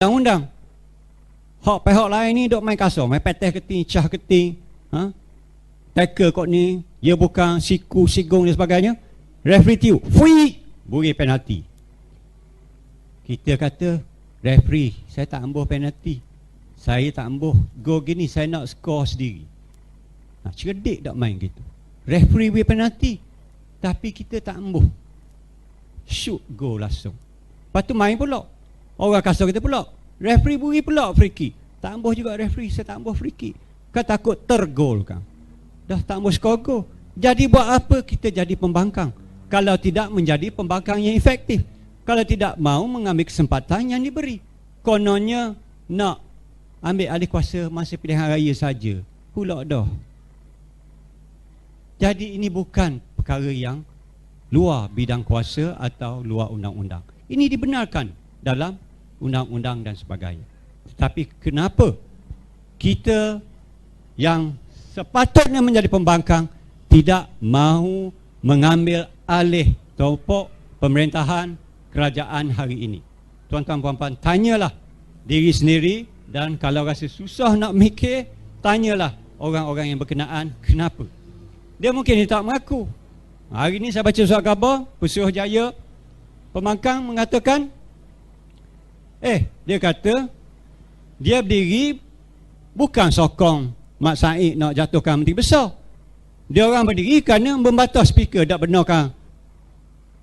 undang-undang. Hak pihak lain ni dok main kasar, main patah keting, cah keting, tackle kot ni, dia bukan siku, sigung dan sebagainya. Referee tiu, free, beri penalti. Kita kata, referee, saya tak ambuh penalti. Saya tak ambuh gol gini, saya nak skor sendiri. Cerdik tak main gitu. Referee beri penalti, tapi kita tak ambuh. Shoot gol langsung. Lepas tu main pula. Orang kasar kita pula. Referee beri pula free kick. Tak ambuh juga referee, saya tak ambuh free kick. Kan takut tergol kan. Dah tak ambuh skor gol. Jadi buat apa kita jadi pembangkang? Kalau tidak menjadi pembangkang yang efektif. Kalau tidak mau mengambil kesempatan yang diberi. Kononnya nak ambil alih kuasa masa pilihan raya saja. Pula dah. Jadi ini bukan perkara yang luar bidang kuasa atau luar undang-undang. Ini dibenarkan dalam undang-undang dan sebagainya. Tetapi kenapa kita yang sepatutnya menjadi pembangkang tidak mahu mengambil alih topok pemerintahan kerajaan hari ini? Tuan-tuan puan-puan, tanyalah diri sendiri, dan kalau rasa susah nak mikir, tanyalah orang-orang yang berkenaan kenapa. Dia mungkin dia tak mengaku. Hari ini saya baca surat khabar Pesuruhjaya Pembangkang mengatakan, dia kata dia berdiri bukan sokong Mak Said nak jatuhkan Menteri Besar. Dia orang berdiri kerana membatas speaker tak benarkan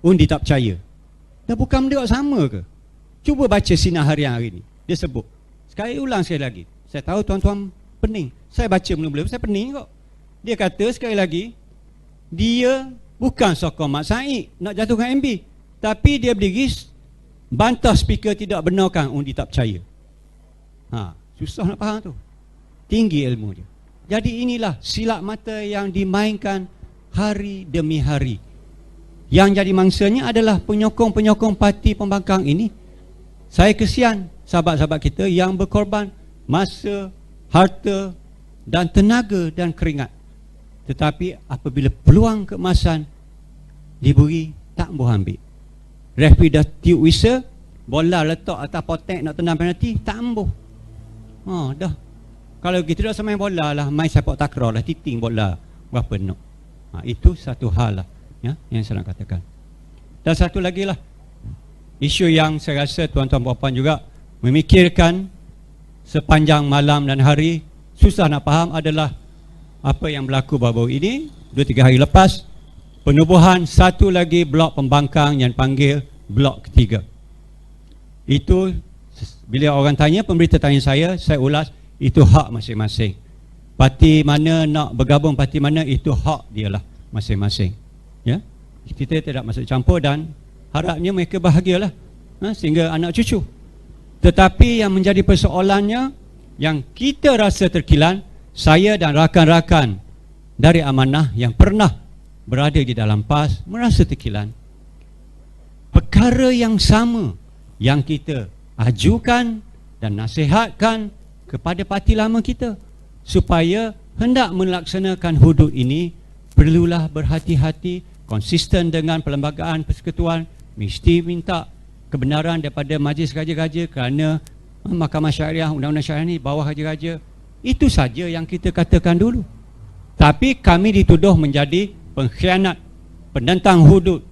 undi tak percaya. Dah bukan benda sama ke? Cuba baca sinar harian hari ini. Dia sebut. Sekali lagi. Saya tahu tuan-tuan pening. Saya baca mula-mula, saya pening kok. Dia kata sekali lagi, dia bukan sokong Mak Said nak jatuhkan MB, tapi dia berdiri bantah speaker tidak benarkan undi tak percaya. Susah nak faham tu. Tinggi ilmu dia. Jadi inilah silap mata yang dimainkan hari demi hari. Yang jadi mangsanya adalah penyokong-penyokong parti pembangkang ini. Saya kesian sahabat-sahabat kita yang berkorban masa, harta dan tenaga dan keringat. Tetapi apabila peluang keemasan diberi, tak boleh ambil. Referee dah tiup whistle, bola letak atas potek nak tendang penalti, tak ambuh. Dah. Kalau kita dah main bola lah, main sepak takraw lah, titing bola berapa nok. Itu satu hal lah, ya, yang saya nak katakan. Dan satu lagi lah, isu yang saya rasa tuan-tuan puan-puan juga memikirkan sepanjang malam dan hari, susah nak faham adalah apa yang berlaku baru-baru ini. 2-3 hari lepas, penubuhan satu lagi blok pembangkang yang panggil blok ketiga. Itu bila orang tanya, pemberita tanya saya ulas, itu hak masing-masing. Parti mana nak bergabung, parti mana, itu hak dialah masing-masing. Ya, kita tidak masuk campur dan harapnya mereka bahagialah, sehingga anak cucu. Tetapi yang menjadi persoalannya, yang kita rasa terkilan, saya dan rakan-rakan dari Amanah yang pernah berada di dalam PAS merasa terkilan. Perkara yang sama yang kita ajukan dan nasihatkan kepada parti lama kita, supaya hendak melaksanakan hudud ini, perlulah berhati-hati, konsisten dengan perlembagaan persekutuan, mesti minta kebenaran daripada majlis raja-raja, kerana Mahkamah Syariah, Undang-Undang Syariah ni bawah raja-raja. Itu saja yang kita katakan dulu. Tapi kami dituduh menjadi pengkhianat, penentang hudud,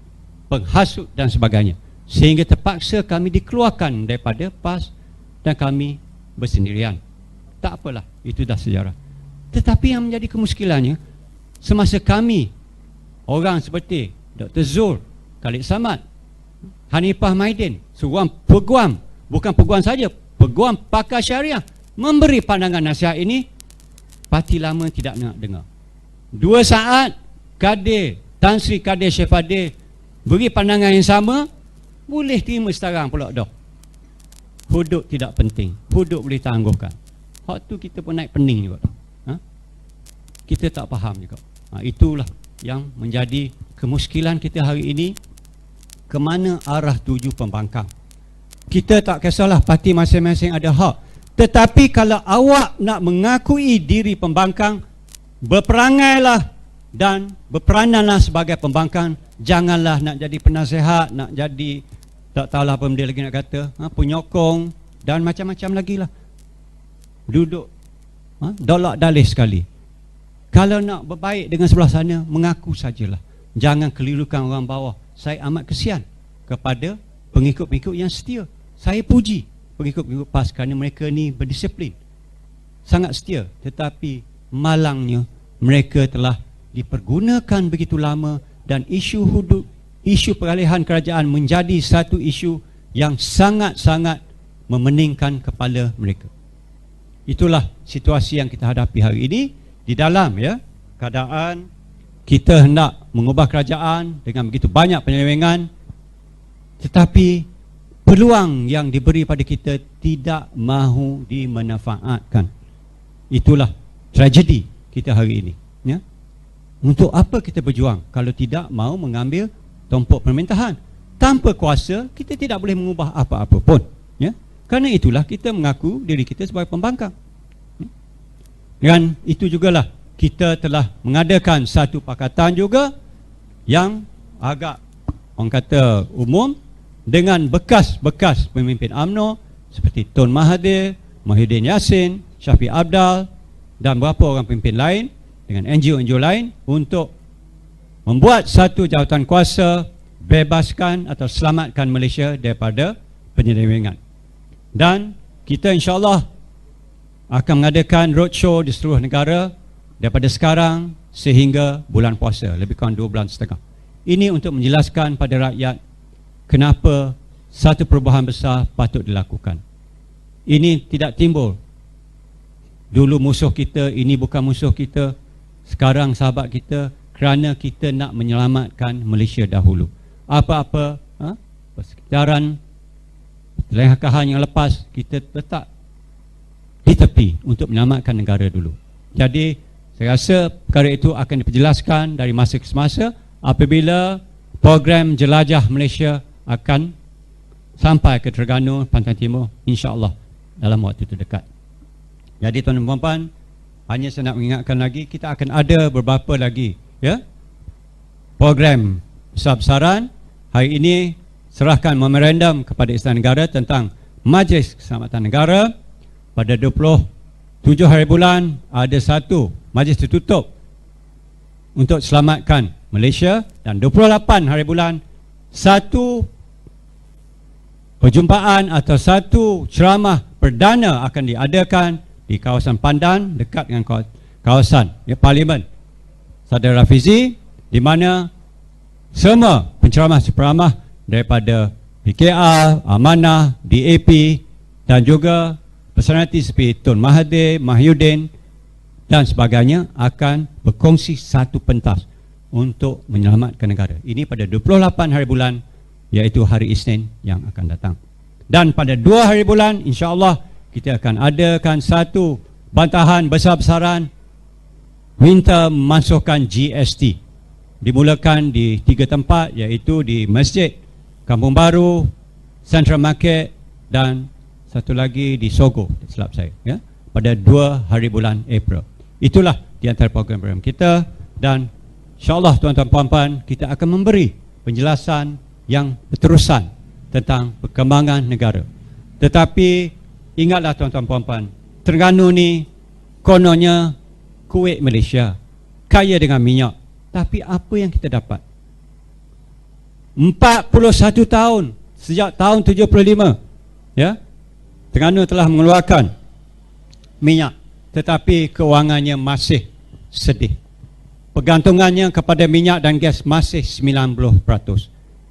penghasut dan sebagainya, sehingga terpaksa kami dikeluarkan daripada PAS dan kami bersendirian. Tak apalah, itu dah sejarah. Tetapi yang menjadi kemuskilannya, semasa kami, orang seperti Dr. Zul, Khalid Samad, Hanifah Maidin, seorang peguam, bukan peguam saja, peguam pakar syariah, memberi pandangan nasihat ini, parti lama tidak nak dengar. 2 saat Kadir, Tan Sri Kadir Syefadir beri pandangan yang sama, boleh terima sekarang pula dah. Hudud tidak penting, hudud boleh tangguhkan. Hak tu kita pun naik pening juga. Kita tak faham juga. Itulah yang menjadi kemuskilan kita hari ini. Kemana arah tuju pembangkang? Kita tak kisahlah parti masing-masing ada hak. Tetapi kalau awak nak mengakui diri pembangkang, berperangailah dan berperananlah sebagai pembangkang. Janganlah nak jadi penasihat, nak jadi tak tahulah apa benda lagi nak kata, penyokong, dan macam-macam lagi lah. Duduk dolak dalih sekali. Kalau nak berbaik dengan sebelah sana, mengaku sajalah. Jangan kelirukan orang bawah. Saya amat kesian kepada pengikut-pengikut yang setia. Saya puji pengikut-pengikut PAS kerana mereka ni berdisiplin, sangat setia. Tetapi malangnya mereka telah dipergunakan begitu lama dan isu hudud, isu peralihan kerajaan menjadi satu isu yang sangat-sangat memeningkan kepala mereka. Itulah situasi yang kita hadapi hari ini di dalam keadaan kita hendak mengubah kerajaan dengan begitu banyak penyelewengan, tetapi peluang yang diberi pada kita tidak mahu dimanfaatkan. Itulah tragedi kita hari ini. Untuk apa kita berjuang kalau tidak mahu mengambil tompok pemerintahan? Tanpa kuasa, kita tidak boleh mengubah apa-apa pun. Kerana itulah kita mengaku diri kita sebagai pembangkang. Dan itu jugalah kita telah mengadakan satu pakatan juga yang agak orang kata umum dengan bekas-bekas pemimpin UMNO seperti Tun Mahathir, Mahyudin Yassin, Syafiq Abdal dan beberapa orang pemimpin lain dengan NGO-NGO lain untuk membuat satu jawatan kuasa bebaskan atau selamatkan Malaysia daripada penyelewengan. Dan kita insyaAllah akan mengadakan roadshow di seluruh negara daripada sekarang sehingga bulan puasa, lebih kurang 2 bulan setengah. Ini untuk menjelaskan pada rakyat kenapa satu perubahan besar patut dilakukan. Ini tidak timbul dulu musuh kita, ini bukan musuh kita, sekarang sahabat kita, kerana kita nak menyelamatkan Malaysia dahulu. Apa-apa persekitaran lelengkahan yang lepas, kita letak di tepi untuk menyelamatkan negara dulu. Jadi saya rasa perkara itu akan diperjelaskan dari masa ke semasa apabila program jelajah Malaysia akan sampai ke Terengganu, Pantai Timur, insya-Allah dalam waktu terdekat. Jadi tuan-tuan dan puan-puan, hanya saya nak mengingatkan lagi, kita akan ada beberapa lagi program besar-besaran. Hari ini serahkan memorandum kepada Istana Negara tentang Majlis Keselamatan Negara. Pada 27 hari bulan ada satu majlis tertutup untuk selamatkan Malaysia, dan 28 hari bulan satu perjumpaan atau satu ceramah perdana akan diadakan di kawasan Pandan dekat dengan kawasan Parlimen Sadar Rafizi, di mana semua penceramah-penceramah daripada PKR, Amanah, DAP dan juga personaliti seperti Tun Mahathir, Mahyudin dan sebagainya akan berkongsi satu pentas untuk menyelamatkan negara. Ini pada 28 hari bulan, iaitu hari Isnin yang akan datang. Dan pada 2 hari bulan, insya-Allah kita akan adakan satu bantahan besar-besaran minta memasukkan GST. Dimulakan di 3 tempat, iaitu di Masjid, Kampung Baru, Central Market dan satu lagi di Sogo, silap saya, pada 2 hari bulan April. Itulah di antara program-program kita, dan insya-Allah tuan-tuan puan-puan, kita akan memberi penjelasan yang berterusan tentang perkembangan negara. Tetapi ingatlah tuan-tuan puan-puan, Terengganu ni kononnya Kuwait Malaysia, kaya dengan minyak, tapi apa yang kita dapat? 41 tahun sejak tahun 75 Terengganu telah mengeluarkan minyak, tetapi kewangannya masih sedih. Pergantungannya kepada minyak dan gas masih 90%.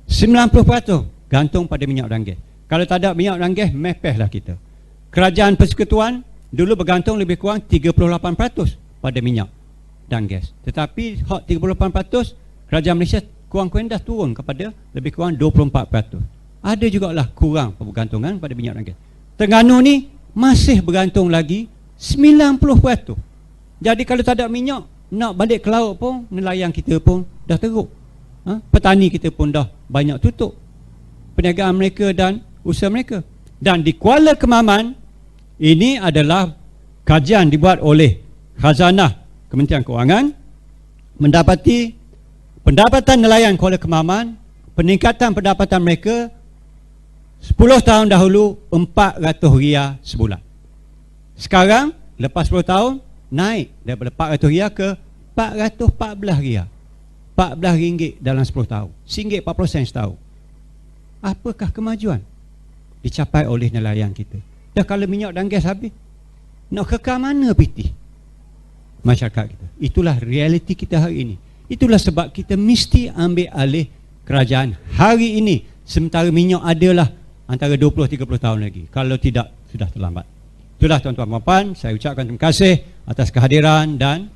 90% gantung pada minyak dan gas. Kalau tak ada minyak dan gas, mepehlah kita. Kerajaan Persekutuan dulu bergantung lebih kurang 38% pada minyak dan gas. Tetapi hot 38%, kerajaan Malaysia kurang-kurang dah turun kepada lebih kurang 24%. Ada jugalah kurang pergantungan pada minyak dan gas. Terengganu ni masih bergantung lagi 90%. Jadi kalau tak ada minyak, nak balik ke laut pun, nelayan kita pun dah teruk. Petani kita pun dah banyak tutup perniagaan mereka dan usaha mereka. Dan di Kuala Kemaman, ini adalah kajian dibuat oleh Khazanah Kementerian Kewangan, mendapati pendapatan nelayan Kuala Kemaman, peningkatan pendapatan mereka 10 tahun dahulu 400 riyal sebulan. Sekarang lepas 10 tahun naik daripada 400 riyal ke 414 riyal. 14 ringgit dalam 10 tahun. RM1.40 setahun. Apakah kemajuan dicapai oleh nelayan kita? Dah kalau minyak dan gas habis, nak kekal mana piti masyarakat kita? Itulah realiti kita hari ini. Itulah sebab kita mesti ambil alih kerajaan hari ini, sementara minyak adalah antara 20-30 tahun lagi. Kalau tidak, sudah terlambat. Itulah tuan-tuan dan puan, saya ucapkan terima kasih atas kehadiran dan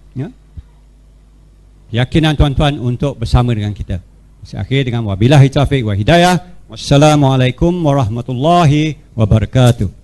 keyakinan tuan-tuan untuk bersama dengan kita. Saya akhir dengan wabillahi taufiq wa hidayah. Wassalamualaikum warahmatullahi wabarakatuh.